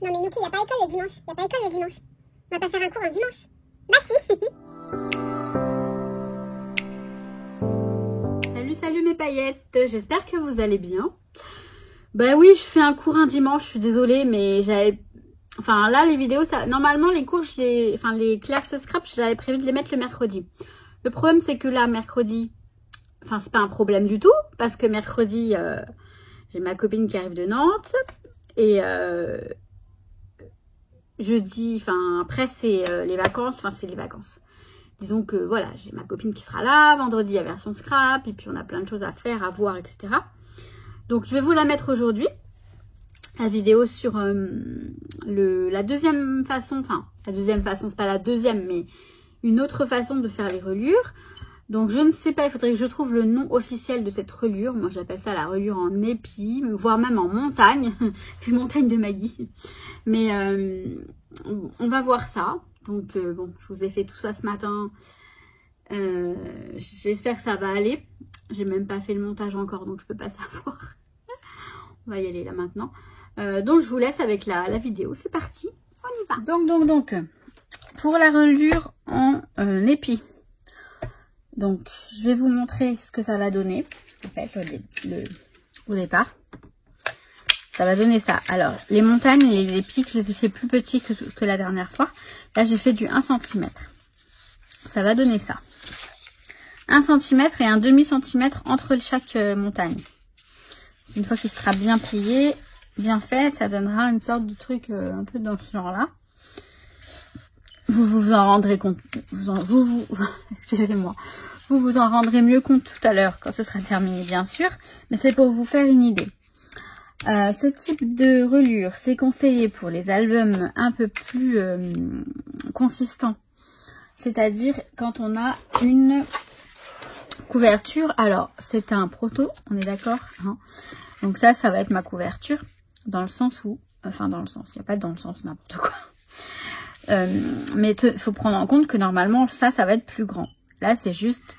Non mais Nouki, y a pas école le dimanche. Y a pas école le dimanche. On va pas faire un cours un dimanche. Bah si. Salut mes paillettes, j'espère que vous allez bien. Bah oui, je fais un cours un dimanche, je suis désolée, mais j'avais... Enfin là, les vidéos, ça... normalement les cours, les classes scrap, j'avais prévu de les mettre le mercredi. Le problème, c'est que là, mercredi... Enfin, c'est pas un problème du tout, parce que mercredi, j'ai ma copine qui arrive de Nantes. Et jeudi, enfin après, c'est les vacances. Enfin, c'est les vacances. Disons que voilà, j'ai ma copine qui sera là. Vendredi, il y a version scrap. Et puis, on a plein de choses à faire, à voir, etc. Donc, je vais vous la mettre aujourd'hui. La vidéo sur la deuxième façon. Enfin, la deuxième façon, c'est pas la deuxième, mais une autre façon de faire les reliures. Donc, je ne sais pas, il faudrait que je trouve le nom officiel de cette reliure. Moi, j'appelle ça la reliure en épi, voire même en montagne. Les montagnes de Maggie. Mais on va voir ça. Donc, bon, je vous ai fait tout ça ce matin. J'espère que ça va aller. J'ai même pas fait le montage encore, donc je peux pas savoir. On va y aller là maintenant. Donc, je vous laisse avec la vidéo. C'est parti, on y va. Donc, pour la reliure en épi. Donc, je vais vous montrer ce que ça va donner, en fait, au départ. Ça va donner ça. Alors, les montagnes et les pics, je les ai fait plus petits que la dernière fois. Là, j'ai fait du 1 cm. Ça va donner ça. 1 cm et un demi-centimètre entre chaque montagne. Une fois qu'il sera bien plié, bien fait, ça donnera une sorte de truc un peu dans ce genre-là. Vous vous en rendrez compte. Excusez-moi. Vous vous en rendrez mieux compte tout à l'heure quand ce sera terminé, bien sûr. Mais c'est pour vous faire une idée. Ce type de reliure, c'est conseillé pour les albums un peu plus consistants. C'est-à-dire quand on a une couverture. Alors, c'est un proto, on est d'accord, hein. Donc ça va être ma couverture. Dans le sens où... Enfin, dans le sens. Il n'y a pas dans le sens n'importe quoi. Mais il faut prendre en compte que normalement ça va être plus grand. Là c'est juste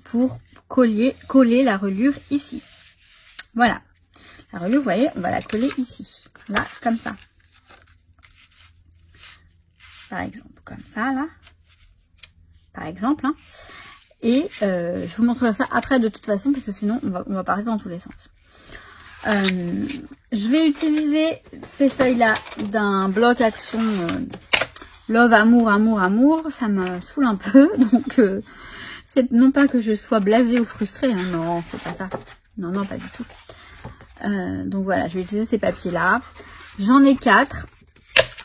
pour coller la reliure ici. Voilà. La reliure, vous voyez, on va la coller ici. Là, comme ça. Par exemple, comme ça, là. Par exemple. Hein. Et je vous montrerai ça après de toute façon, parce que sinon on va partir dans tous les sens. Je vais utiliser ces feuilles-là d'un bloc action... Love, amour, ça me saoule un peu, donc c'est non pas que je sois blasée ou frustrée, hein, non, c'est pas ça, non, pas du tout. Donc voilà, je vais utiliser ces papiers-là, j'en ai 4,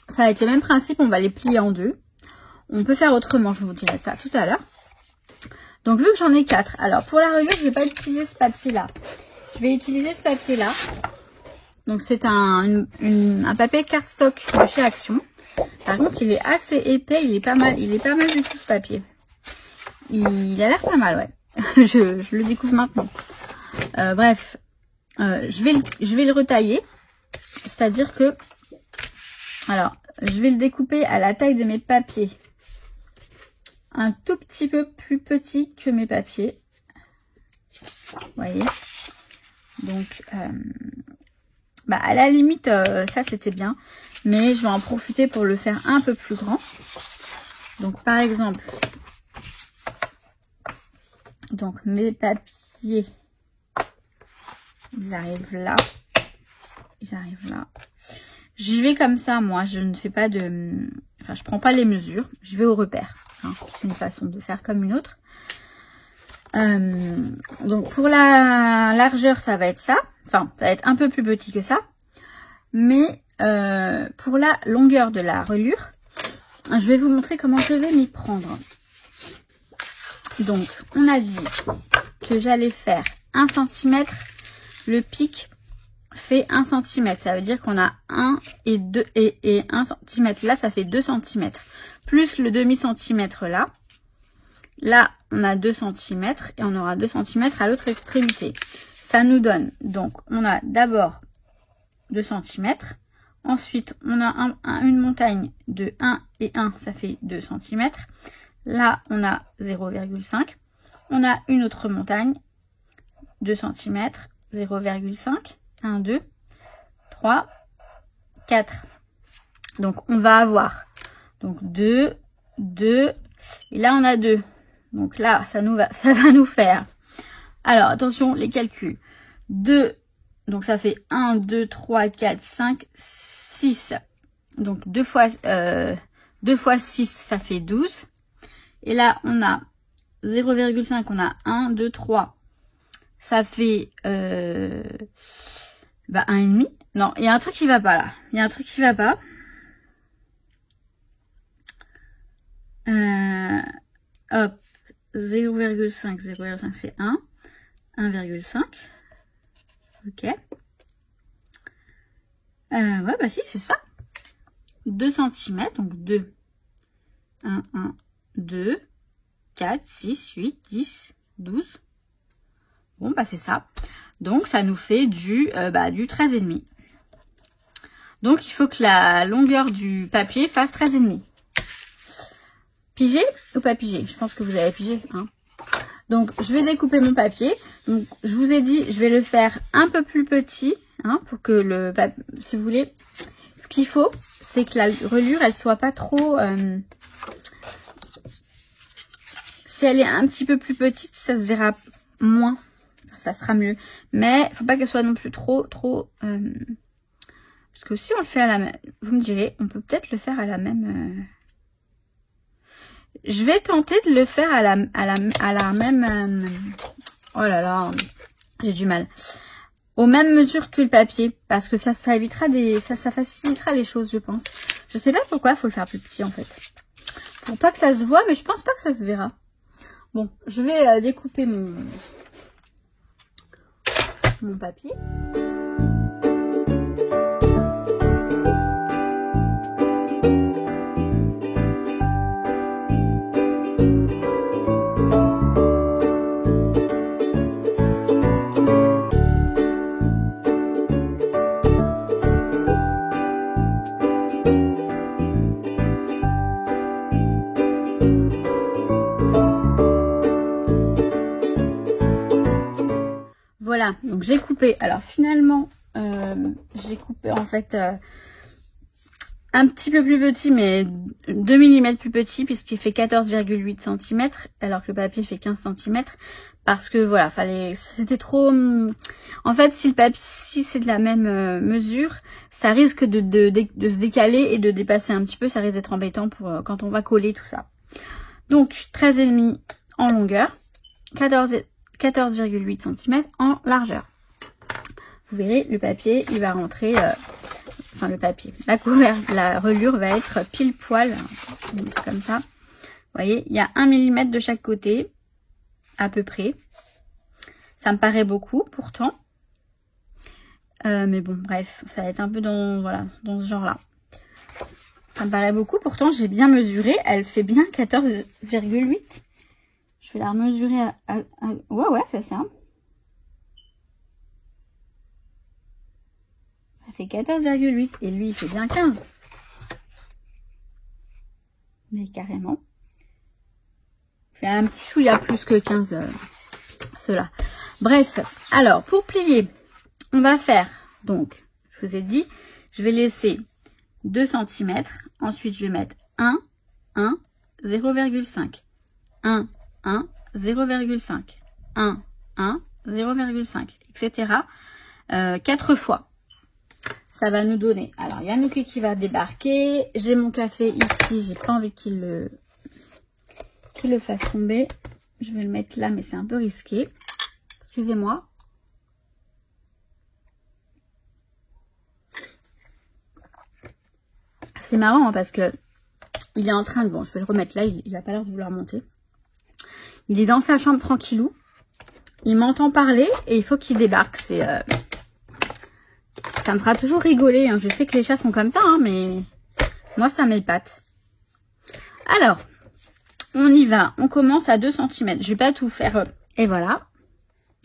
ça va être le même principe, on va les plier en deux, on peut faire autrement, je vous dirai ça tout à l'heure. Donc vu que j'en ai 4, alors pour la reliure, je vais pas utiliser ce papier-là, je vais utiliser ce papier-là, donc c'est un papier cardstock de chez Action. Par contre, il est assez épais, il est pas mal du tout ce papier. Il a l'air pas mal, ouais. je le découvre maintenant. Bref, je vais le retailler. C'est-à-dire que, alors, je vais le découper à la taille de mes papiers. Un tout petit peu plus petit que mes papiers. Vous voyez. Donc, à la limite, ça c'était bien. Mais je vais en profiter pour le faire un peu plus grand. Donc par exemple, mes papiers, ils arrivent là. Je vais comme ça, moi, je ne fais pas de... Enfin, je prends pas les mesures, je vais au repère. Hein. C'est une façon de faire comme une autre. Donc pour la largeur, ça va être ça. Enfin, ça va être un peu plus petit que ça. Mais pour la longueur de la reliure, je vais vous montrer comment je vais m'y prendre. Donc, on a dit que j'allais faire 1 cm. Le pic fait 1 cm. Ça veut dire qu'on a 1 et 2 et 1 cm. Là, ça fait 2 cm. Plus le demi-centimètre là. Là, on a 2 cm et on aura 2 cm à l'autre extrémité. Ça nous donne, donc, on a d'abord 2 cm. Ensuite, on a une montagne de 1 et 1, ça fait 2 cm. Là, on a 0,5. On a une autre montagne, 2 cm, 0,5. 1, 2, 3, 4. Donc on va avoir donc 2, 2, et là on a 2. Donc là, ça va nous faire. Alors attention, les calculs. 2, donc ça fait 1, 2, 3, 4, 5, 6. Donc 2 fois 6, ça fait 12. Et là, on a 0,5, on a 1, 2, 3. Ça fait 1,5. Non, il y a un truc qui va pas là. Il y a un truc qui va pas. Hop, 0,5, 0,5 c'est 1. 1,5. Ok. Ouais, bah si, c'est ça. 2 cm, donc 2. 1, 1, 2, 4, 6, 8, 10, 12. Bon, bah c'est ça. Donc, ça nous fait du 13,5. Donc, il faut que la longueur du papier fasse 13,5. Pigé ou pas pigé? Je pense que vous avez pigé. Hein. Donc, je vais découper mon papier. Donc, je vous ai dit, je vais le faire un peu plus petit. Hein, pour que le papier, si vous voulez, ce qu'il faut, c'est que la reliure, elle soit pas trop... si elle est un petit peu plus petite, ça se verra moins. Ça sera mieux. Mais, faut pas qu'elle soit non plus trop... parce que si on le fait à la même... Vous me direz, on peut peut-être le faire à la même... Je vais tenter de le faire à la même... Oh là là, j'ai du mal. Aux mêmes mesures que le papier. Parce que ça évitera ça facilitera les choses, je pense. Je sais pas pourquoi il faut le faire plus petit, en fait. Pour pas que ça se voit, mais je pense pas que ça se verra. Bon, je vais découper mon papier. Voilà, donc j'ai coupé. Alors finalement, j'ai coupé en fait un petit peu plus petit, mais 2 mm plus petit, puisqu'il fait 14,8 cm, alors que le papier fait 15 cm. Parce que voilà, c'était trop... En fait, si c'est de la même mesure, ça risque de se décaler et de dépasser un petit peu. Ça risque d'être embêtant pour quand on va coller tout ça. Donc 13,5 en longueur, 14,8 cm en largeur. Vous verrez, le papier, il va rentrer... enfin, le papier. La reliure va être pile poil, comme ça. Vous voyez, il y a 1 mm de chaque côté, à peu près. Ça me paraît beaucoup, pourtant. Mais bon, bref, ça va être un peu dans ce genre-là. Ça me paraît beaucoup, pourtant, j'ai bien mesuré. Elle fait bien 14,8. Je vais la remesurer ouais, c'est ça. Ça fait 14,8. Et lui, il fait bien 15. Mais carrément. Il fait un petit chouïa plus que 15, cela. Bref, alors, pour plier, on va faire, donc, je vous ai dit, je vais laisser 2 cm. Ensuite, je vais mettre 1, 1, 0,5. 1, 1, 0,5. 1, 1, 0,5, etc. 4 fois. Ça va nous donner... Alors, il y a Nuki qui va débarquer. J'ai mon café ici. J'ai pas envie qu'il le fasse tomber. Je vais le mettre là, mais c'est un peu risqué. Excusez-moi. C'est marrant hein, parce que il est en train de... Bon, je vais le remettre là. Il n'a pas l'air de vouloir monter. Il est dans sa chambre tranquillou. Il m'entend parler et il faut qu'il débarque. C'est... Ça me fera toujours rigoler. Hein. Je sais que les chats sont comme ça, hein, mais moi, ça m'épate. Alors, on y va. On commence à 2 cm. Je vais pas tout faire. Et voilà.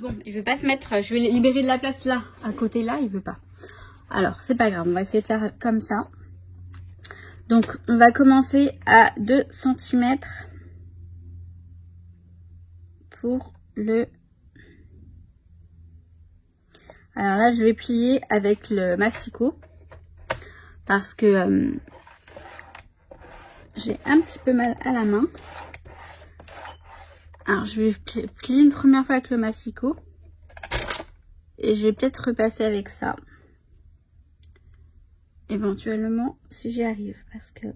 Bon, il veut pas se mettre... Je vais libérer de la place là, à côté là. Il veut pas. Alors, c'est pas grave. On va essayer de faire comme ça. Donc, on va commencer à 2 cm pour le... Alors là, je vais plier avec le massicot parce que j'ai un petit peu mal à la main. Alors, je vais plier une première fois avec le massicot. Et je vais peut-être repasser avec ça. Éventuellement, si j'y arrive. Parce que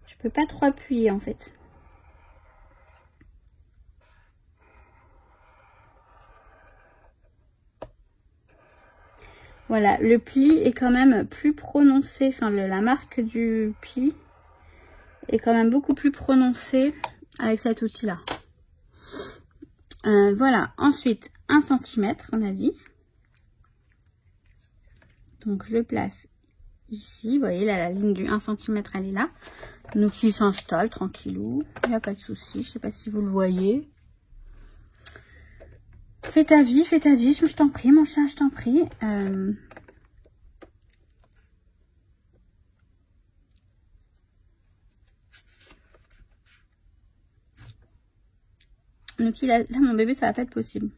je peux pas trop appuyer, en fait. Voilà, le pli est quand même plus prononcé. Enfin, la marque du pli est quand même beaucoup plus prononcée avec cet outil-là. Voilà, ensuite 1 cm, on a dit. Donc je le place ici. Vous voyez là, la ligne du 1 cm, elle est là. Donc il s'installe tranquillou. Il n'y a pas de souci. Je ne sais pas si vous le voyez. Fais ta vie, je t'en prie, mon chat, je t'en prie. Donc là, mon bébé, ça va pas être possible.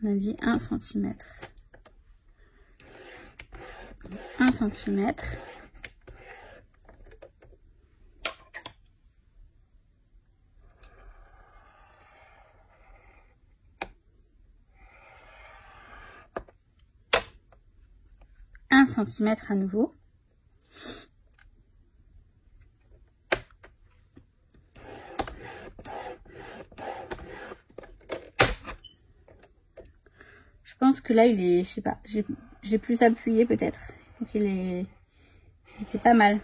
On a dit 1 cm. 1 cm. Centimètre à nouveau. Je pense que là il est, je sais pas, j'ai plus appuyé peut-être. Donc il était pas mal.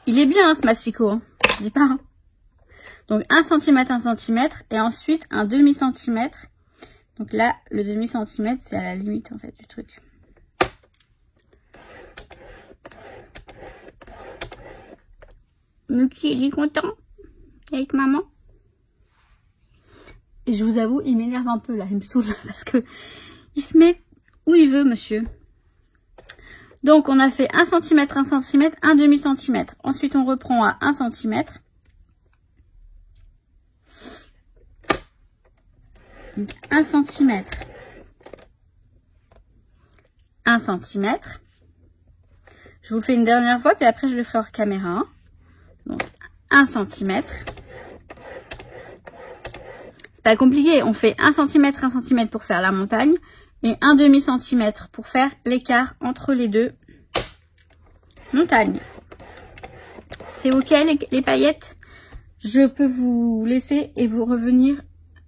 Il est bien hein, ce massicot, hein. Je dis pas. Hein. Donc 1 cm, 1 cm et ensuite un demi-centimètre. Donc là le demi-centimètre c'est à la limite en fait du truc. Nuki, il est content avec maman. Et je vous avoue, il m'énerve un peu là, il me saoule parce que il se met où il veut, monsieur. Donc on a fait 1 cm, 1 cm, 1 demi-centimètre. Ensuite on reprend à 1 cm. Donc 1 cm. 1 cm. Je vous le fais une dernière fois, puis après je le ferai hors caméra. Hein. Donc 1 cm. C'est pas compliqué, on fait 1 cm, 1 cm pour faire la montagne et 1 demi-centimètre pour faire l'écart entre les deux montagnes. C'est ok les paillettes? Je peux vous laisser et vous revenir.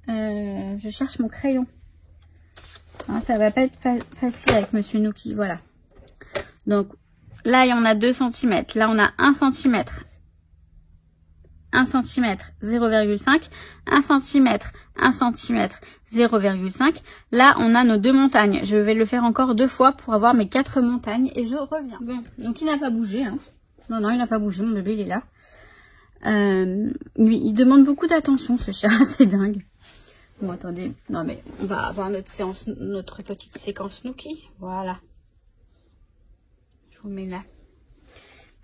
Je cherche mon crayon. Hein, ça va pas être facile avec Monsieur Nuki, voilà. Donc là, il y en a 2 cm. Là, on a 1 cm. 1 cm 0,5, 1 cm, 1 cm 0,5. Là, on a nos 2 montagnes. Je vais le faire encore 2 fois pour avoir mes 4 montagnes et je reviens. Bon, donc il n'a pas bougé. Hein. Non, il n'a pas bougé. Mon bébé, il est là. Lui, il demande beaucoup d'attention, ce chat. C'est dingue. Bon, attendez. Non, mais on va avoir notre petite séquence Nuki. Voilà. Je vous mets là.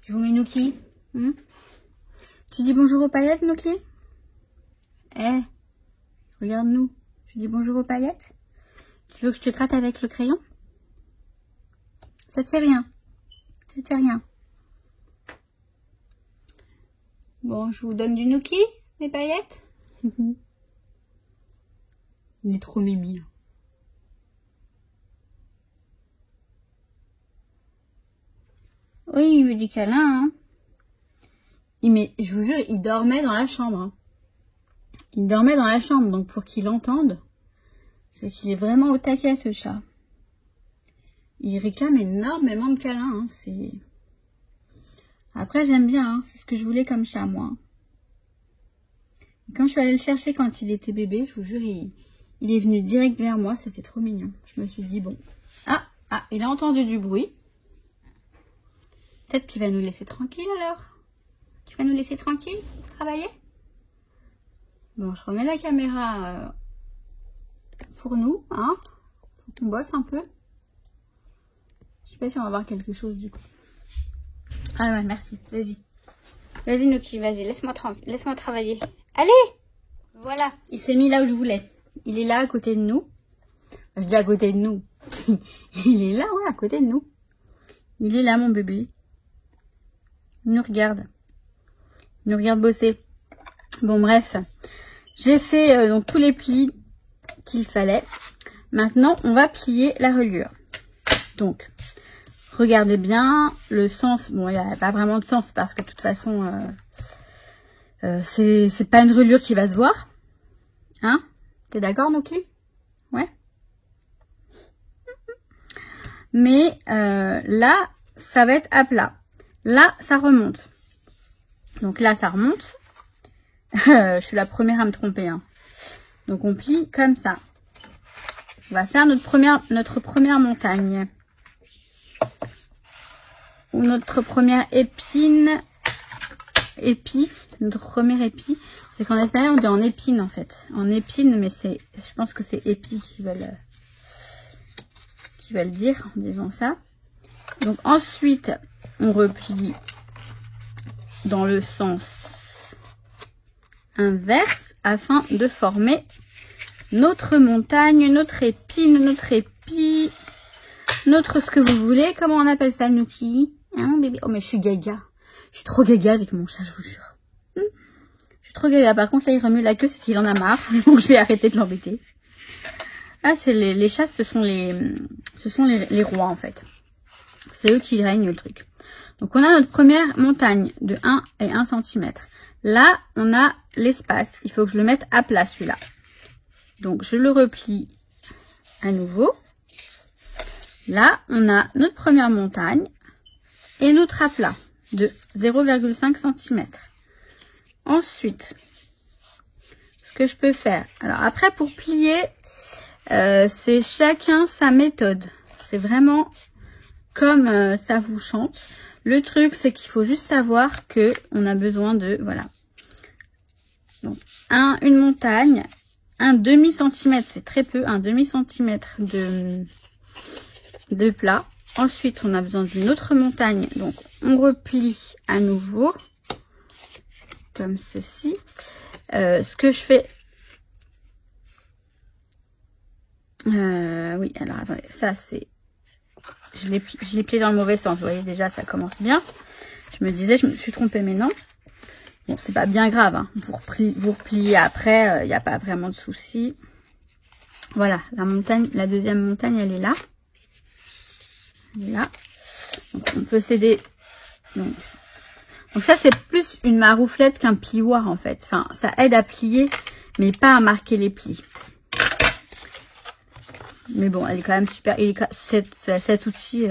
Je vous mets Nuki. Tu dis bonjour aux paillettes, Nuki? Eh, regarde-nous. Tu dis bonjour aux paillettes? Tu veux que je te gratte avec le crayon? Ça te fait rien. Ça te fait rien. Bon, je vous donne du Nuki, mes paillettes. Il est trop mimi. Oui, il veut du câlin, hein. Mais je vous jure, il dormait dans la chambre. Hein. Il dormait dans la chambre, donc pour qu'il entende, c'est qu'il est vraiment au taquet, ce chat. Il réclame énormément de câlins. Hein. C'est... Après, j'aime bien, hein. C'est ce que je voulais comme chat, moi. Et quand je suis allée le chercher quand il était bébé, je vous jure, il est venu direct vers moi, c'était trop mignon. Je me suis dit, bon... Ah, il a entendu du bruit. Peut-être qu'il va nous laisser tranquille, alors. Tu vas nous laisser tranquille pour travailler? Bon, je remets la caméra pour nous, hein, pour qu'on bosse un peu. Je sais pas si on va voir quelque chose du coup. Ah ouais, merci, vas-y. Vas-y Nuki, vas-y, laisse-moi travailler. Allez! Voilà, il s'est mis là où je voulais. Il est là à côté de nous. Je dis à côté de nous. Il est là, ouais, à côté de nous. Il est là, mon bébé. Il nous regarde. Il nous regarde bosser. Bon, bref. J'ai fait donc tous les plis qu'il fallait. Maintenant, on va plier la reliure. Donc, regardez bien le sens. Bon, il n'y a pas vraiment de sens parce que de toute façon, c'est pas une reliure qui va se voir. Hein? T'es d'accord, Nokli? Ouais. Mais là, ça va être à plat. Là, ça remonte. Donc là, ça remonte. Je suis la première à me tromper. Hein. Donc on plie comme ça. On va faire notre première montagne. Ou notre première épine. Notre premier épi. C'est qu'en espagnol, on dit en épine en fait. En épine, mais je pense que c'est épi qui veulent dire en disant ça. Donc ensuite, on replie dans le sens inverse afin de former notre montagne, notre épine, notre épi, notre ce que vous voulez. Comment on appelle ça, Nuki? Hein, bébé? Oh, mais je suis gaga. Je suis trop gaga avec mon chat, je vous jure. Je suis trop gaga. Par contre, là, il remue la queue, c'est qu'il en a marre. Donc, je vais arrêter de l'embêter. Ah, c'est les chats, ce sont les rois, en fait. C'est eux qui règnent le truc. Donc, on a notre première montagne de 1 et 1 cm. Là, on a l'espace. Il faut que je le mette à plat, celui-là. Donc, je le replie à nouveau. Là, on a notre première montagne et notre à plat de 0,5 cm. Ensuite, ce que je peux faire. Alors, après, pour plier, c'est chacun sa méthode. C'est vraiment comme ça vous chante. Le truc, c'est qu'il faut juste savoir que on a besoin de, voilà. Donc, une montagne, un demi-centimètre, c'est très peu, un demi-centimètre de plat. Ensuite, on a besoin d'une autre montagne. Donc, on replie à nouveau, comme ceci. Ce que je fais... oui, alors, attendez, ça, c'est... Je l'ai plié dans le mauvais sens. Vous voyez, déjà, ça commence bien. Je me disais, je me suis trompée, mais non. Bon, c'est pas bien grave. Hein. Vous repliez après, il n'y a pas vraiment de souci. Voilà, la deuxième montagne, elle est là. Elle est là. Donc, on peut s'aider. Donc ça, c'est plus une marouflette qu'un plioir, en fait. Enfin, ça aide à plier, mais pas à marquer les plis. Mais bon, elle est quand même super. Cet outil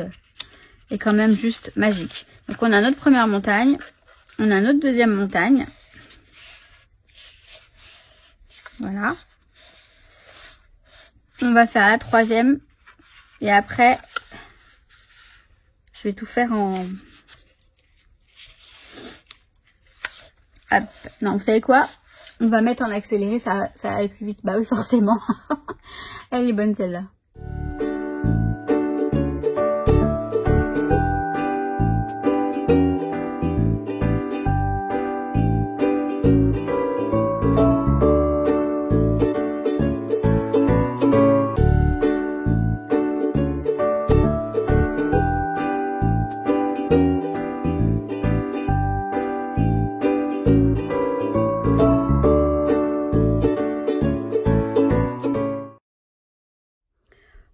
est quand même juste magique. Donc, on a notre première montagne. On a notre deuxième montagne. Voilà. On va faire la troisième. Et après, je vais tout faire en... Hop. Non, vous savez quoi? On va mettre en accéléré, ça va aller plus vite. Bah oui, forcément. Elle est bonne celle-là.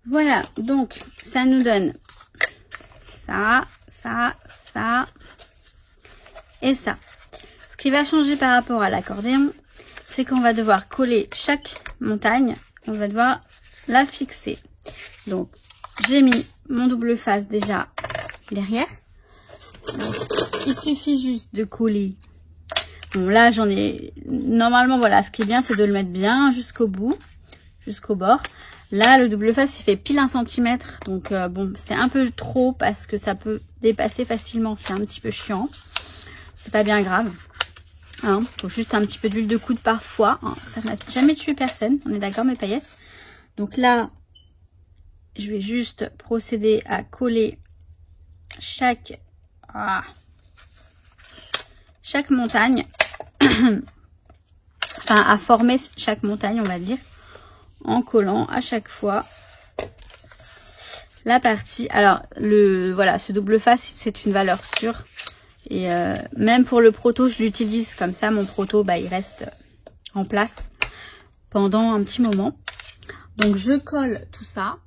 Voilà, donc ça nous donne ça, ça, ça et ça. Ce qui va changer par rapport à l'accordéon, c'est qu'on va devoir coller chaque montagne, on va devoir la fixer. Donc, j'ai mis mon double face déjà derrière. Donc, il suffit juste de coller. Bon, là, j'en ai... Normalement, voilà, ce qui est bien, c'est de le mettre bien jusqu'au bout, jusqu'au bord. Là, le double face, il fait pile 1 cm. Donc, bon, c'est un peu trop parce que ça peut dépasser facilement. C'est un petit peu chiant. C'est pas bien grave. Hein, faut juste un petit peu d'huile de coude parfois. Hein, ça n'a jamais tué personne. On est d'accord, mes paillettes? Donc là, je vais juste procéder à coller chaque montagne. Enfin, à former chaque montagne, on va dire. En collant à chaque fois la partie. Alors, voilà, ce double face, c'est une valeur sûre. Et même pour le proto, je l'utilise comme ça. Mon proto, bah, il reste en place pendant un petit moment. Donc, je colle tout ça.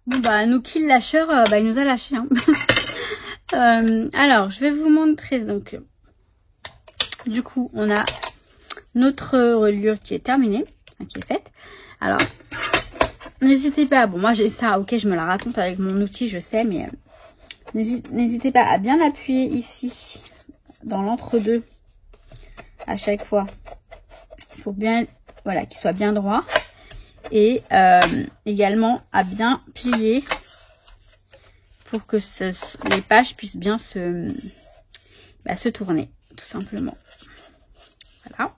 Bon bah Nookie le lâcheur, il nous a lâché. Hein. Alors je vais vous montrer donc. Du coup on a notre reliure qui est terminée, qui est faite. Alors n'hésitez pas, bon moi j'ai ça, ok je me la raconte avec mon outil je sais, mais n'hésitez pas à bien appuyer ici dans l'entre-deux à chaque fois pour bien, voilà, qu'il soit bien droit. Et également à bien plier pour que les pages puissent bien se tourner tout simplement. Voilà.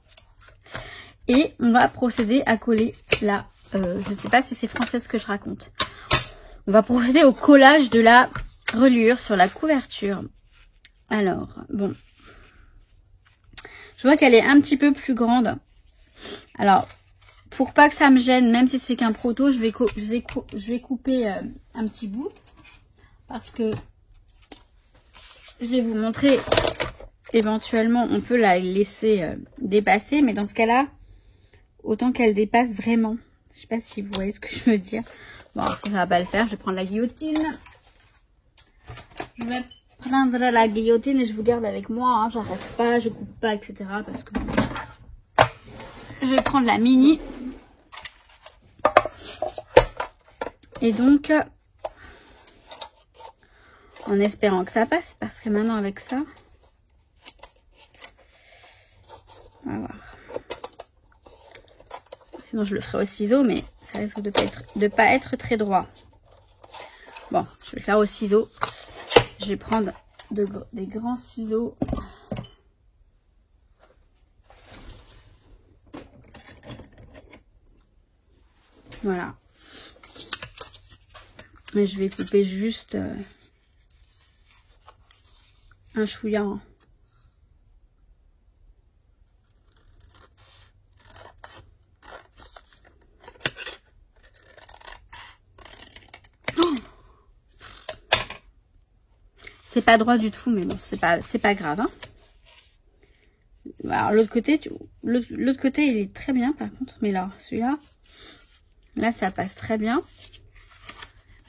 Et on va procéder à coller là. Je ne sais pas si c'est français ce que je raconte. On va procéder au collage de la reliure sur la couverture. Alors bon, je vois qu'elle est un petit peu plus grande. Alors pour pas que ça me gêne, même si c'est qu'un proto, je vais couper un petit bout. Parce que je vais vous montrer, éventuellement, on peut la laisser dépasser. Mais dans ce cas-là, autant qu'elle dépasse vraiment. Je sais pas si vous voyez ce que je veux dire. Bon, ça va pas le faire. Je vais prendre la guillotine. Je vais prendre la guillotine et je vous garde avec moi. Hein. J'arrête pas, je coupe pas, etc. Parce que je vais prendre la mini. Et donc, en espérant que ça passe, parce que maintenant avec ça, on va voir. Sinon je le ferai au ciseau, mais ça risque de pas être très droit. Bon, je vais le faire au ciseau. Je vais prendre des grands ciseaux. Voilà. Et je vais couper juste un chouïa. Oh, c'est pas droit du tout, mais bon, c'est pas grave. Hein. Alors l'autre côté, l'autre côté il est très bien par contre, mais là, celui-là, là ça passe très bien.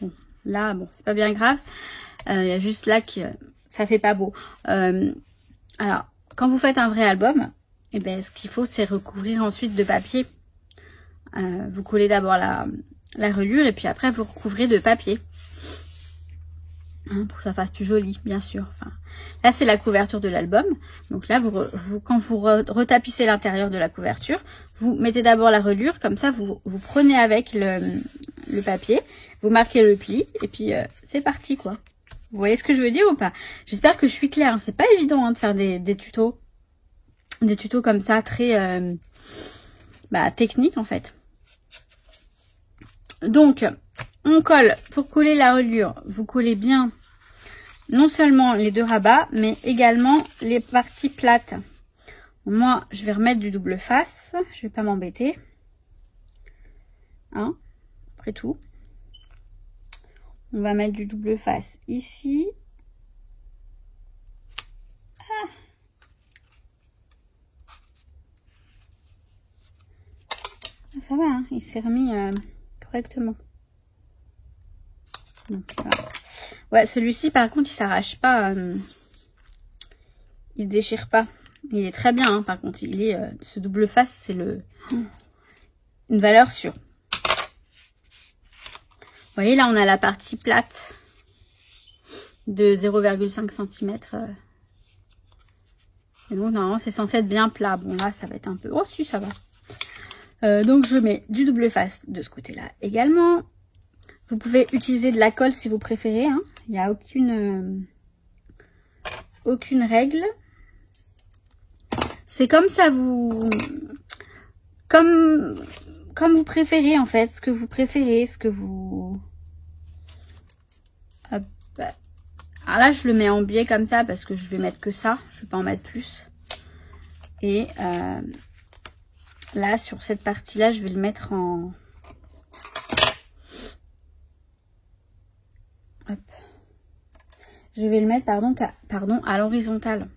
Bon, là, bon, c'est pas bien grave. Il y a juste là que ça fait pas beau. Alors, quand vous faites un vrai album, eh ben, ce qu'il faut, c'est recouvrir ensuite de papier. Vous collez d'abord la reliure et puis après, vous recouvrez de papier. Hein, pour que ça fasse plus joli, bien sûr. Enfin, là, c'est la couverture de l'album. Donc là, quand vous retapissez l'intérieur de la couverture, vous mettez d'abord la reliure. Comme ça, vous prenez avec le papier, vous marquez le pli et puis c'est parti quoi. Vous voyez ce que je veux dire ou pas? J'espère que je suis claire. Hein. C'est pas évident hein, de faire des tutos comme ça très techniques en fait. Donc on colle, pour coller la reliure, vous collez bien non seulement les deux rabats mais également les parties plates. Moi je vais remettre du double face, je vais pas m'embêter. Hein, après tout. On va mettre du double face ici. Ah. Ça va, hein, il s'est remis correctement. Donc, voilà. Ouais, celui-ci par contre il s'arrache pas. Il se déchire pas. Il est très bien, hein, par contre. Il est ce double face, c'est une valeur sûre. Vous voyez, là, on a la partie plate de 0,5 cm. Et donc, normalement, c'est censé être bien plat. Bon, là, ça va être un peu... Oh, si, ça va. Donc, je mets du double face de ce côté-là également. Vous pouvez utiliser de la colle si vous préférez. Hein. Il n'y a aucune règle. C'est comme ça comme vous préférez en fait. Ce que vous préférez, ce que vous... Hop. Alors là, je le mets en biais comme ça parce que je vais mettre que ça. Je ne vais pas en mettre plus. Et là, sur cette partie-là, je vais le mettre en... Hop. Je vais le mettre, pardon, à l'horizontale.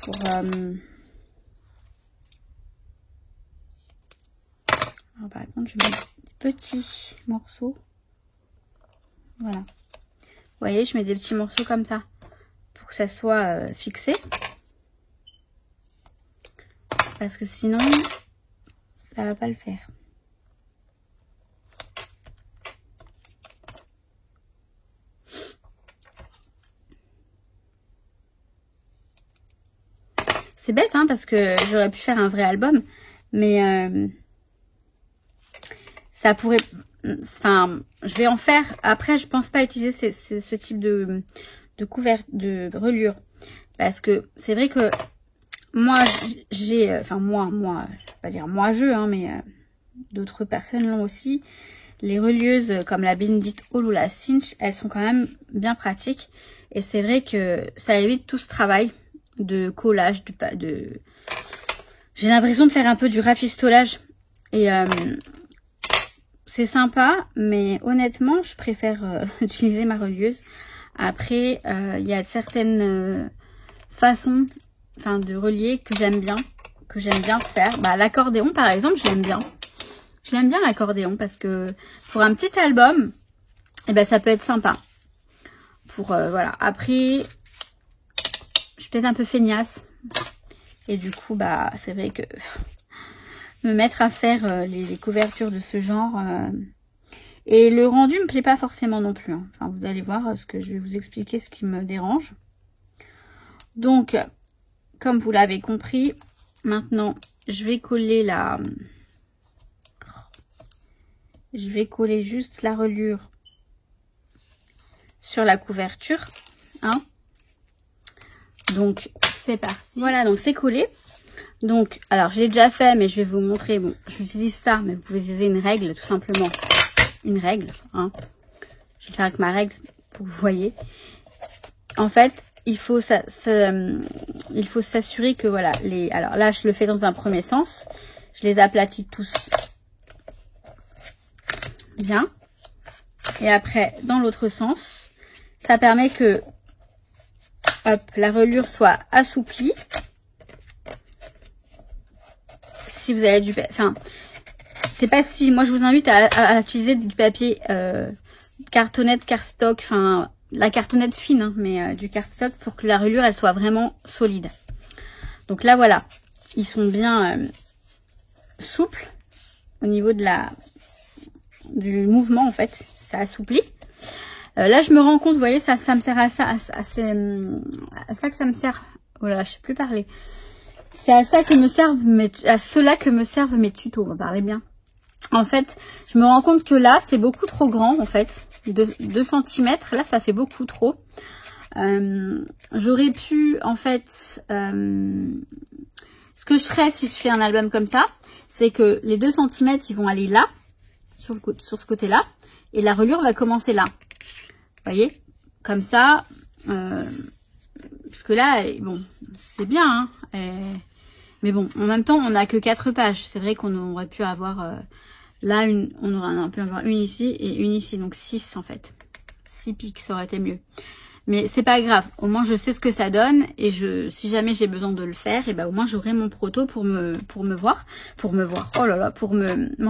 Pour... Alors, par contre, je mets des petits morceaux. Voilà. Vous voyez, je mets des petits morceaux comme ça. Pour que ça soit fixé. Parce que sinon, ça va pas le faire. C'est bête, hein, parce que j'aurais pu faire un vrai album. Mais ça pourrait... Enfin, je vais en faire. Après, je pense pas utiliser ce type de reliure. Parce que c'est vrai que moi, j'ai... Enfin, moi, je vais pas dire moi, mais d'autres personnes l'ont aussi. Les relieuses comme la Bendit Hall ou la Cinch, elles sont quand même bien pratiques. Et c'est vrai que ça évite tout ce travail de collage, j'ai l'impression de faire un peu du rafistolage. Et c'est sympa, mais honnêtement, je préfère utiliser ma relieuse. Après, il y a certaines façons de relier que j'aime bien faire. Bah, l'accordéon, par exemple, je l'aime bien. Je l'aime bien l'accordéon parce que pour un petit album, eh ben, ça peut être sympa. Pour voilà. Après, je suis peut-être un peu feignasse. Et du coup, bah, c'est vrai que me mettre à faire les couvertures de ce genre. Et le rendu me plaît pas forcément non plus. Hein. Enfin, vous allez voir ce que je vais vous expliquer, ce qui me dérange. Donc, comme vous l'avez compris, maintenant, je vais coller Je vais coller juste la reliure sur la couverture. Hein. Donc, c'est parti. Voilà, donc c'est collé. Donc, alors, je l'ai déjà fait, mais je vais vous montrer. Bon, j'utilise ça, mais vous pouvez utiliser une règle, tout simplement. Une règle, hein. Je vais le faire avec ma règle pour que vous voyez. En fait, il faut s'assurer que, voilà, alors là, je le fais dans un premier sens. Je les aplatis tous bien. Et après, dans l'autre sens, ça permet que, hop, la reliure soit assouplie. Si vous avez du... Enfin, c'est pas si... Moi, je vous invite à utiliser du papier cartonnette, cardstock, enfin, la cartonnette fine, hein, mais du cardstock pour que la reliure, elle soit vraiment solide. Donc là, voilà. Ils sont bien souples au niveau de du mouvement, en fait. Ça assouplit. Là, je me rends compte, vous voyez, ça me sert à ça que ça me sert. Voilà, je sais plus parler. C'est à ça que me servent à cela que me servent mes tutos, on va parler bien. En fait, je me rends compte que là, c'est beaucoup trop grand, en fait. 2 cm, là, ça fait beaucoup trop. J'aurais pu, en fait, ce que je ferais si je fais un album comme ça, c'est que les 2 cm, ils vont aller là, sur ce côté-là, et la reliure va commencer là. Vous voyez? Comme ça, parce que là, bon, c'est bien, hein, mais bon, en même temps, on n'a que 4 pages. C'est vrai qu'on aurait pu avoir là, on aurait pu avoir une ici et une ici, donc 6 en fait. 6 pics, ça aurait été mieux. Mais c'est pas grave, au moins je sais ce que ça donne et si jamais j'ai besoin de le faire, et ben au moins j'aurai mon proto pour m'en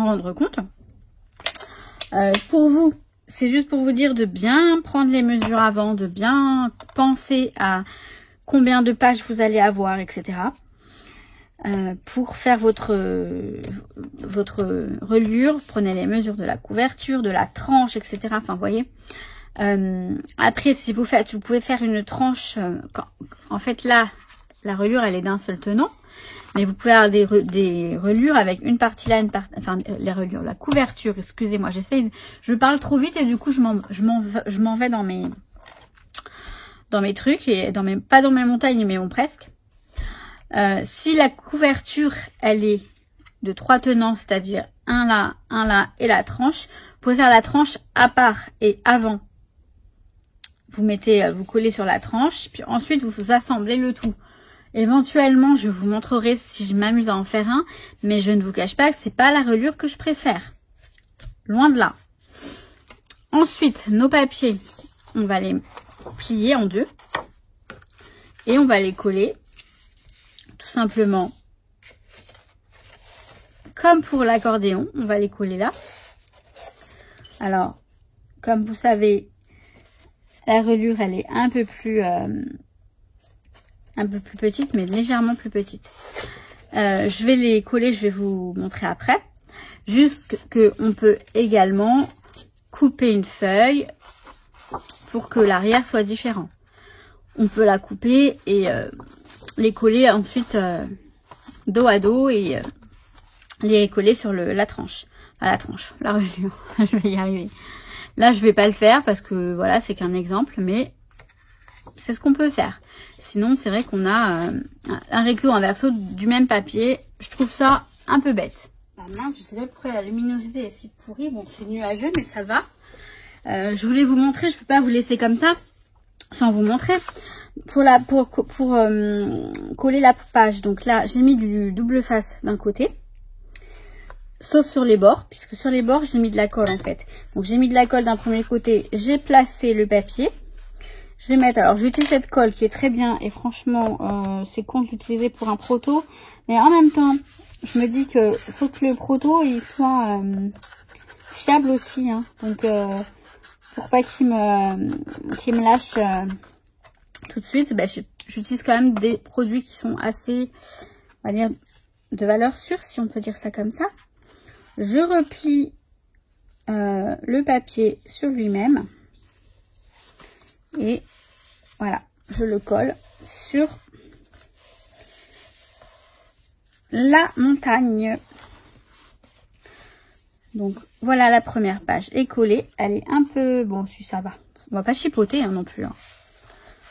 rendre compte. Pour vous, c'est juste pour vous dire de bien prendre les mesures avant, de bien penser à combien de pages vous allez avoir, etc. Pour faire votre reliure, prenez les mesures de la couverture, de la tranche, etc. Enfin, vous voyez. Après, si vous pouvez faire une tranche. En fait, là, la reliure, elle est d'un seul tenant. Mais vous pouvez avoir des reliures avec une partie là, enfin les reliures, la couverture, excusez-moi, je parle trop vite et du coup je m'en vais dans mes trucs, et pas dans mes montagnes, mais bon presque. Si la couverture, elle est de 3 tenants, c'est-à-dire un là et la tranche, vous pouvez faire la tranche à part et avant. Vous collez sur la tranche, puis ensuite vous assemblez le tout. Éventuellement, je vous montrerai si je m'amuse à en faire un, mais je ne vous cache pas que c'est pas la reliure que je préfère. Loin de là. Ensuite, nos papiers, on va les plier en deux et on va les coller tout simplement comme pour l'accordéon. On va les coller là. Alors, comme vous savez, la reliure, elle est un peu plus petite, mais légèrement plus petite. Je vais les coller, je vais vous montrer après. Juste qu'on peut également couper une feuille pour que l'arrière soit différent. On peut la couper et les coller ensuite dos à dos et les coller sur la tranche. Enfin, la reliure. Je vais y arriver. Là, je vais pas le faire parce que voilà, c'est qu'un exemple, mais c'est ce qu'on peut faire. Sinon, c'est vrai qu'on a un recto, un verso du même papier. Je trouve ça un peu bête. Ah mince, je sais pas pourquoi la luminosité est si pourrie. Bon, c'est nuageux, mais ça va. Je voulais vous montrer, je peux pas vous laisser comme ça sans vous montrer. Pour coller la page, donc là, j'ai mis du double face d'un côté. Sauf sur les bords, puisque sur les bords, j'ai mis de la colle en fait. Donc j'ai mis de la colle d'un premier côté, j'ai placé le papier. Je vais mettre, alors j'utilise cette colle qui est très bien et franchement, c'est con de l'utiliser pour un proto. Mais en même temps, je me dis que faut que le proto, il soit fiable aussi. Hein. Donc pour pas qu'il me lâche tout de suite, bah, j'utilise quand même des produits qui sont assez, on va dire, de valeur sûre, si on peut dire ça comme ça. Je replie le papier sur lui-même et voilà, je le colle sur la montagne. Donc voilà, la première page est collée. Elle est un peu, bon, si ça va, on va pas chipoter hein, non plus. Hein.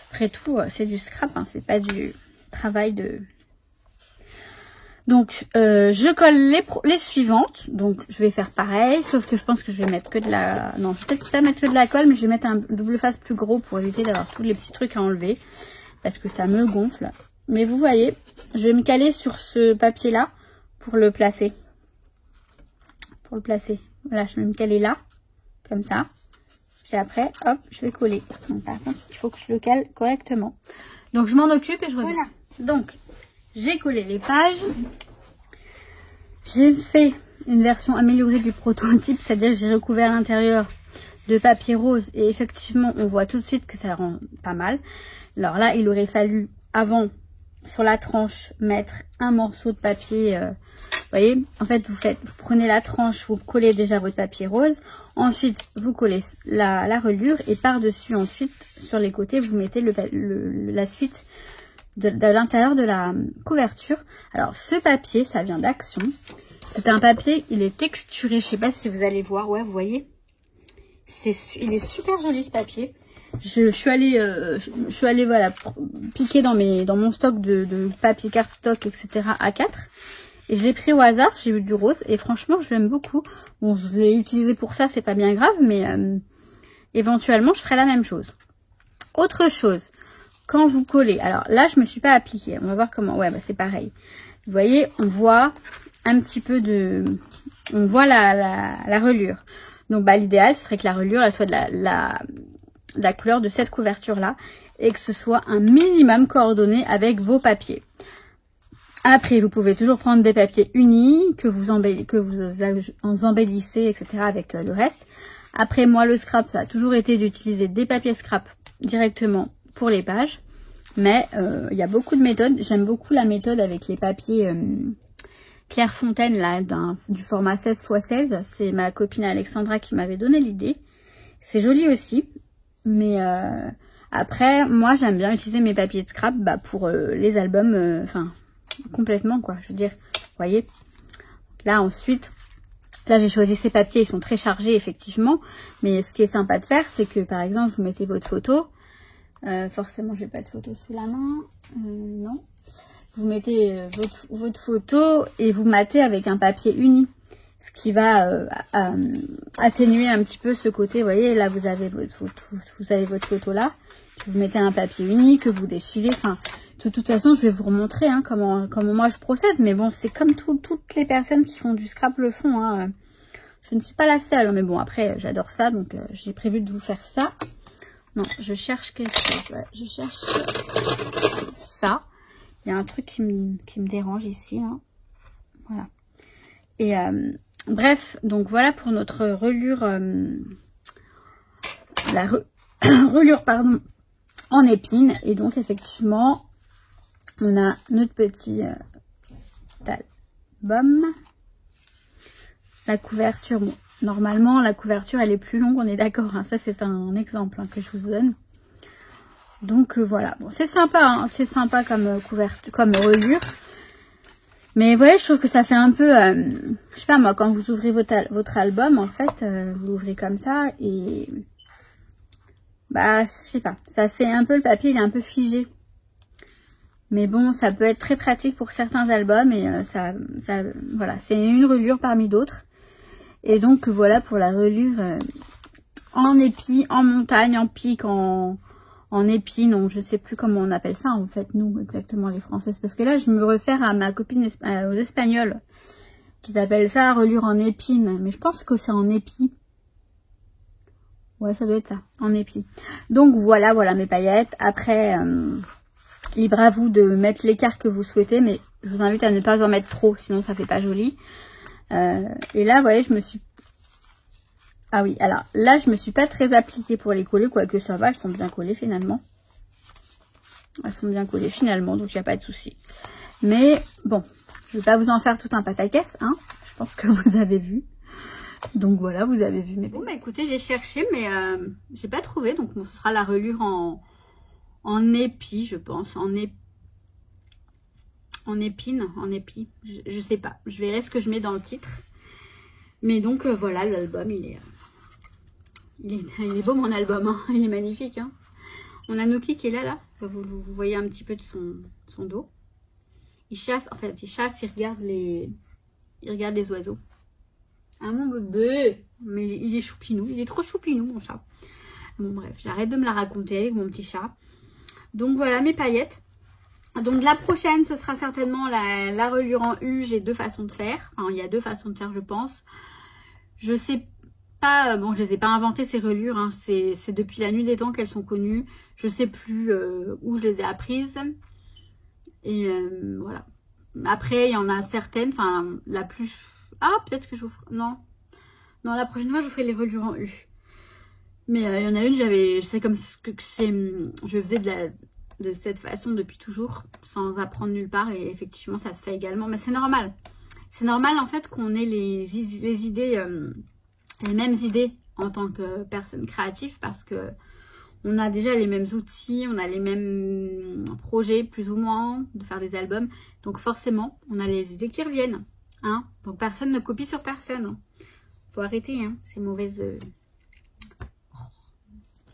Après tout, c'est du scrap, hein, c'est pas du travail de... Donc, je colle les suivantes. Donc, je vais faire pareil. Sauf que je pense que je vais mettre que de la... Non, je vais peut-être pas mettre que de la colle. Mais je vais mettre un double face plus gros pour éviter d'avoir tous les petits trucs à enlever. Parce que ça me gonfle. Mais vous voyez, je vais me caler sur ce papier-là pour le placer. Voilà, je vais me caler là. Comme ça. Puis après, hop, je vais coller. Donc, par contre, il faut que je le cale correctement. Donc, je m'en occupe et je reviens. Voilà. Donc... j'ai collé les pages. J'ai fait une version améliorée du prototype, c'est-à-dire que j'ai recouvert l'intérieur de papier rose et effectivement on voit tout de suite que ça rend pas mal. Alors là, il aurait fallu avant sur la tranche mettre un morceau de papier. Vous voyez, en fait vous prenez la tranche, vous collez déjà votre papier rose, ensuite vous collez la reliure et par-dessus ensuite sur les côtés vous mettez la suite de l'intérieur de la couverture. Alors ce papier, ça vient d'Action. C'est un papier, il est texturé. Je sais pas si vous allez voir. Ouais, vous voyez. Il est super joli ce papier. Je suis allée voilà piquer dans mon stock de papier cardstock etc. A4 et je l'ai pris au hasard. J'ai eu du rose et franchement je l'aime beaucoup. Bon, je l'ai utilisé pour ça, c'est pas bien grave, mais éventuellement je ferai la même chose. Autre chose. Quand vous collez, alors là je me suis pas appliquée, on va voir comment, ouais bah c'est pareil. Vous voyez, on voit un petit peu on voit la reliure. Donc bah l'idéal ce serait que la reliure elle soit de la couleur de cette couverture là et que ce soit un minimum coordonné avec vos papiers. Après vous pouvez toujours prendre des papiers unis que vous embellissez etc. avec le reste. Après moi le scrap ça a toujours été d'utiliser des papiers scrap directement pour les pages, mais il y a beaucoup de méthodes. J'aime beaucoup la méthode avec les papiers Clairefontaine là du format 16x16. C'est ma copine Alexandra qui m'avait donné l'idée. C'est joli aussi, mais après moi j'aime bien utiliser mes papiers de scrap pour les albums, enfin complètement quoi. Je veux dire, vous voyez. Là ensuite, là j'ai choisi ces papiers, ils sont très chargés effectivement. Mais ce qui est sympa de faire, c'est que par exemple, vous mettez votre photo. Forcément, j'ai pas de photo sous la main. Non. Vous mettez votre photo et vous matez avec un papier uni. Ce qui va atténuer un petit peu ce côté. Vous voyez, là vous avez votre photo là. Vous mettez un papier uni que vous déchirez. Enfin, de toute façon, je vais vous remontrer hein, comment moi je procède. Mais bon, c'est comme toutes les personnes qui font du scrap le font. Hein. Je ne suis pas la seule. Mais bon, après, j'adore ça. Donc, j'ai prévu de vous faire ça. Non, je cherche quelque chose. Ouais, je cherche ça. Il y a un truc qui me dérange ici. Hein. Voilà. Et bref, donc voilà pour notre relure. Relure, pardon, en épine. Et donc, effectivement, on a notre petit album. La couverture, bon, normalement, la couverture, elle est plus longue, on est d'accord. Hein, ça, c'est un exemple hein, que je vous donne. Donc, voilà. Bon, c'est sympa, hein, c'est sympa comme couverture, comme relure. Mais voilà, je trouve que ça fait un peu... je sais pas, moi, quand vous ouvrez votre album, en fait, vous l'ouvrez comme ça et... Bah, je sais pas. Ça fait un peu... Le papier, il est un peu figé. Mais bon, ça peut être très pratique pour certains albums. Et voilà, c'est une relure parmi d'autres. Et donc, voilà pour la relure en épi, en montagne, en pic, en épine. Donc, je sais plus comment on appelle ça, en fait, nous, exactement, les Françaises. Parce que là, je me réfère à ma copine aux Espagnols. Qui appellent ça relure en épine. Mais je pense que c'est en épi. Ouais, ça doit être ça, en épi. Donc voilà mes paillettes. Après, libre à vous de mettre l'écart que vous souhaitez, mais je vous invite à ne pas en mettre trop, sinon ça fait pas joli. Et là, vous voyez, je me suis... Ah oui, alors là, je me suis pas très appliquée pour les coller, quoique ça va, elles sont bien collées finalement. Elles sont bien collées finalement, donc il n'y a pas de souci. Mais bon, je vais pas vous en faire tout un pataquès, hein. Je pense que vous avez vu. Donc voilà, vous avez vu mes... Bon, bah écoutez, j'ai cherché, mais j'ai pas trouvé. Donc bon, ce sera la relure en épi, je pense. En épine, en épi. Je sais pas. Je verrai ce que je mets dans le titre. Mais donc voilà, l'album, il est beau mon album. Hein. Il est magnifique. Hein. On a Nuki qui est là. Vous voyez un petit peu de son dos. Il chasse, en fait, il regarde les oiseaux. Ah mon bébé, mais il est choupinou, il est trop choupinou mon chat. Bon bref, j'arrête de me la raconter avec mon petit chat. Donc voilà mes paillettes. Donc la prochaine, ce sera certainement la relure en U. J'ai deux façons de faire. Enfin, il y a deux façons de faire, je pense. Je sais pas, bon, je les ai pas inventées ces relures. Hein. C'est depuis la nuit des temps qu'elles sont connues. Je sais plus où je les ai apprises. Et voilà. Après, il y en a certaines, enfin la plus... Ah, peut-être que je vous ferai... Non, la prochaine fois, je vous ferai les relures en U. Mais il y en a une, je sais comme que c'est... Je faisais de cette façon depuis toujours, sans apprendre nulle part. Et effectivement, ça se fait également. Mais c'est normal. C'est normal, en fait, qu'on ait les idées, les mêmes idées en tant que personne créative. Parce que on a déjà les mêmes outils, on a les mêmes projets, plus ou moins, de faire des albums. Donc forcément, on a les idées qui reviennent. Hein, donc personne ne copie sur personne. Faut arrêter, hein, ces mauvaises...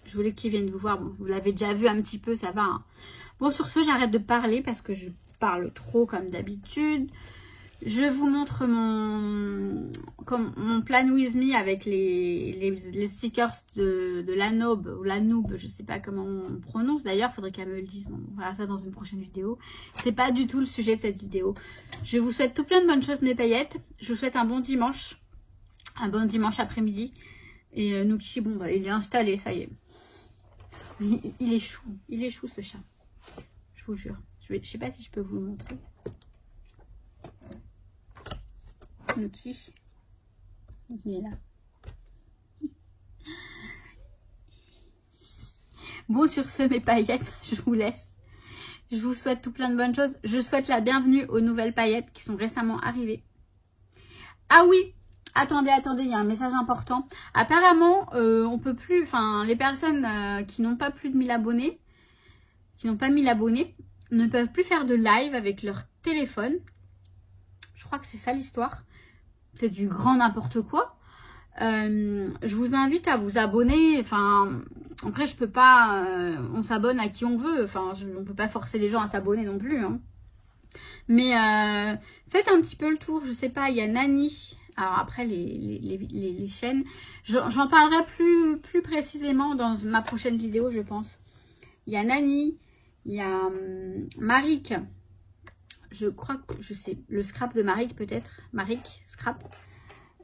Je voulais qu'ils viennent vous voir. Bon, vous l'avez déjà vu un petit peu, ça va. Hein. Bon, sur ce, j'arrête de parler parce que je parle trop comme d'habitude. Je vous montre mon plan with me avec les stickers de l'Anobe ou l'Anoub, je sais pas comment on prononce d'ailleurs, faudrait qu'elle me le dise. Bon, on verra ça dans une prochaine vidéo. C'est pas du tout le sujet de cette vidéo. Je vous souhaite tout plein de bonnes choses mes paillettes. Je vous souhaite un bon dimanche après-midi. Et Nuki, bon bah il est installé, ça y est. Il est chou ce chat. Je vous jure. Je sais pas si je peux vous le montrer. Nuki, il est là. Bon, sur ce, mes paillettes, je vous laisse. Je vous souhaite tout plein de bonnes choses. Je souhaite la bienvenue aux nouvelles paillettes qui sont récemment arrivées. Ah oui, attendez, il y a un message important. Apparemment, on peut plus, enfin, les personnes qui n'ont pas plus de 1000 abonnés, qui n'ont pas 1000 abonnés, ne peuvent plus faire de live avec leur téléphone. Je crois que c'est ça l'histoire. C'est du grand n'importe quoi. Je vous invite à vous abonner. Enfin, après, je peux pas... on s'abonne à qui on veut. Enfin, on peut pas forcer les gens à s'abonner non plus. Hein. Mais faites un petit peu le tour. Je sais pas, il y a Nani. Alors après, les chaînes... J'en parlerai plus précisément dans ma prochaine vidéo, je pense. Il y a Nani. Il y a Marik. Je crois que... Je sais. Le scrap de Marik, peut-être. Marik, scrap.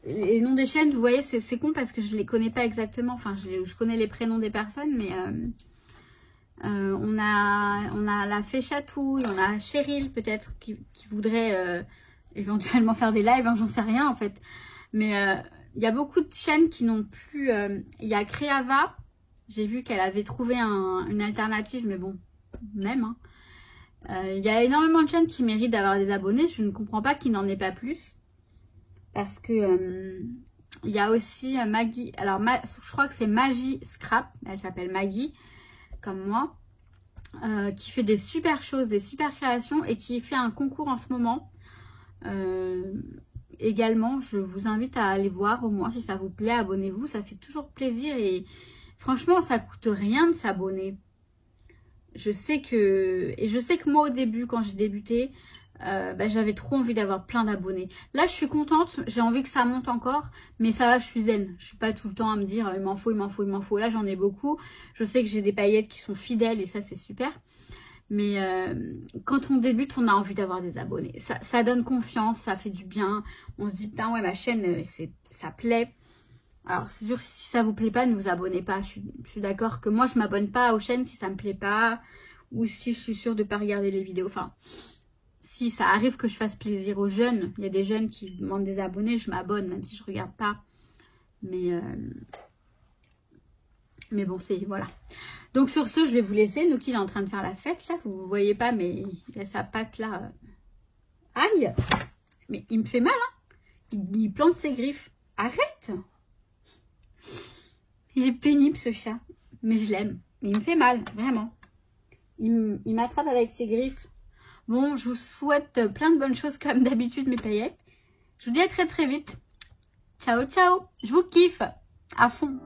Les noms des chaînes, vous voyez, c'est con parce que je les connais pas exactement. Enfin, je connais les prénoms des personnes, mais on a la Fée Chatouille, on a Cheryl peut-être qui voudrait éventuellement faire des lives, hein, j'en sais rien en fait. Mais il y a beaucoup de chaînes qui n'ont plus... Il y a Créava, j'ai vu qu'elle avait trouvé une alternative, mais bon, même. Hein. Il y a énormément de chaînes qui méritent d'avoir des abonnés, je ne comprends pas qu'il n'en ait pas plus. Parce que il y a aussi Maggie. Alors, je crois que c'est Magie Scrap. Elle s'appelle Maggie, comme moi. Qui fait des super choses, des super créations. Et qui fait un concours en ce moment. Également, je vous invite à aller voir. Au moins, si ça vous plaît, abonnez-vous. Ça fait toujours plaisir. Et franchement, ça coûte rien de s'abonner. Je sais que moi, au début, quand j'ai débuté... j'avais trop envie d'avoir plein d'abonnés. Là, je suis contente. J'ai envie que ça monte encore. Mais ça va, je suis zen. Je suis pas tout le temps à me dire il m'en faut, il m'en faut, il m'en faut. Là, j'en ai beaucoup. Je sais que j'ai des paillettes qui sont fidèles et ça, c'est super. Mais quand on débute, on a envie d'avoir des abonnés. Ça donne confiance, ça fait du bien. On se dit, putain, ouais, ma chaîne, ça plaît. Alors, c'est sûr, si ça vous plaît pas, ne vous abonnez pas. Je suis d'accord que moi, je m'abonne pas aux chaînes si ça me plaît pas. Ou si je suis sûre de pas regarder les vidéos. Enfin... Si ça arrive que je fasse plaisir aux jeunes, il y a des jeunes qui demandent des abonnés, je m'abonne même si je regarde pas. Mais bon, c'est voilà. Donc sur ce, je vais vous laisser. Noki il est en train de faire la fête là, vous voyez pas, mais il a sa patte là. Aïe! Mais il me fait mal, hein? Il plante ses griffes. Arrête! Il est pénible ce chat, mais je l'aime. Il me fait mal, vraiment. Il m'attrape avec ses griffes. Bon, je vous souhaite plein de bonnes choses comme d'habitude, mes paillettes. Je vous dis à très très vite. Ciao, ciao. Je vous kiffe à fond.